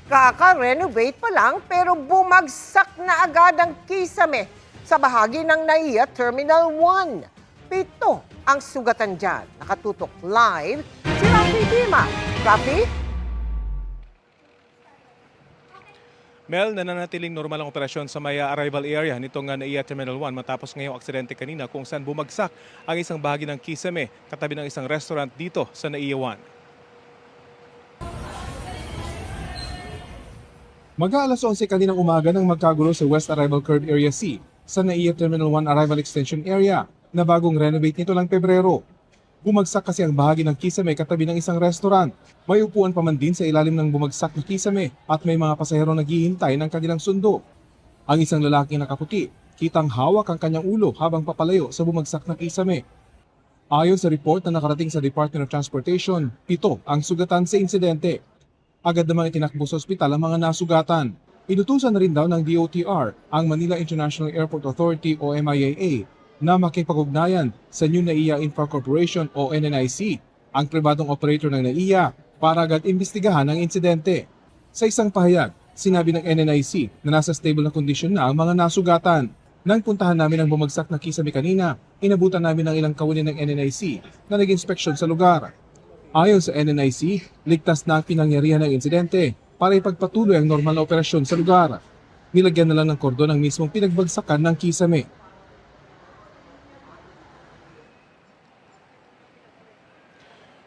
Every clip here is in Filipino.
Kaka-renovate pa lang pero bumagsak na agad ang kisame sa bahagi ng NAIA Terminal 1. 7 ang sugatan dyan. Nakatutok live si Rafi Tima. Rafi? Mel, nananatiling normal ang operasyon sa may arrival area nitong NAIA Terminal 1 matapos ngayong aksidente kanina kung saan bumagsak ang isang bahagi ng kisame katabi ng isang restaurant dito sa NAIA 1. Mag-aalas 11 kaninang umaga nang magkagulo sa West Arrival Curve Area C sa NAIA Terminal 1 Arrival Extension Area na bagong renovate nito lang Pebrero. Bumagsak kasi ang bahagi ng kisame katabi ng isang restaurant. May upuan pa man din sa ilalim ng bumagsak na kisame at may mga pasahero naghihintay ng kanilang sundo. Ang isang lalaking nakaputi, kitang hawak ang kanyang ulo habang papalayo sa bumagsak na kisame. Ayon sa report na nakarating sa Department of Transportation, 7 ang sugatan sa insidente. Agad namang itinakbo sa ospital ang mga nasugatan. Inutusan na rin daw ng DOTR ang Manila International Airport Authority o MIAA na makipag-ugnayan sa New NAIA Infra Corporation o NNIC, ang pribadong operator ng NAIA, para agad imbestigahan ang insidente. Sa isang pahayag, sinabi ng NNIC na nasa stable na kondisyon na ang mga nasugatan. Nang puntahan namin ang bumagsak na kisame kanina, inabutan namin ang ilang kawani ng NNIC na nag-inspeksyon sa lugar. Ayon sa NNIC, ligtas na ang pinangyarihan ng insidente para ipagpatuloy ang normal na operasyon sa lugar. Nilagyan na lang ng kordon ang mismong pinagbagsakan ng kisame.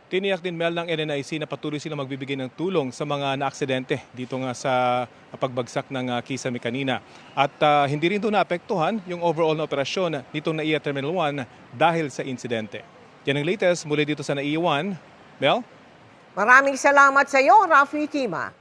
Tiniyak din Mel ng NNIC na patuloy silang magbibigay ng tulong sa mga naaksidente dito nga sa pagbagsak ng kisame kanina. At hindi rin doon naapektuhan yung overall na operasyon nitong NAIA Terminal 1 dahil sa insidente. Yan ang latest muli dito sa NAIA 1. Mel? Maraming salamat sa iyo, Rafi Tima.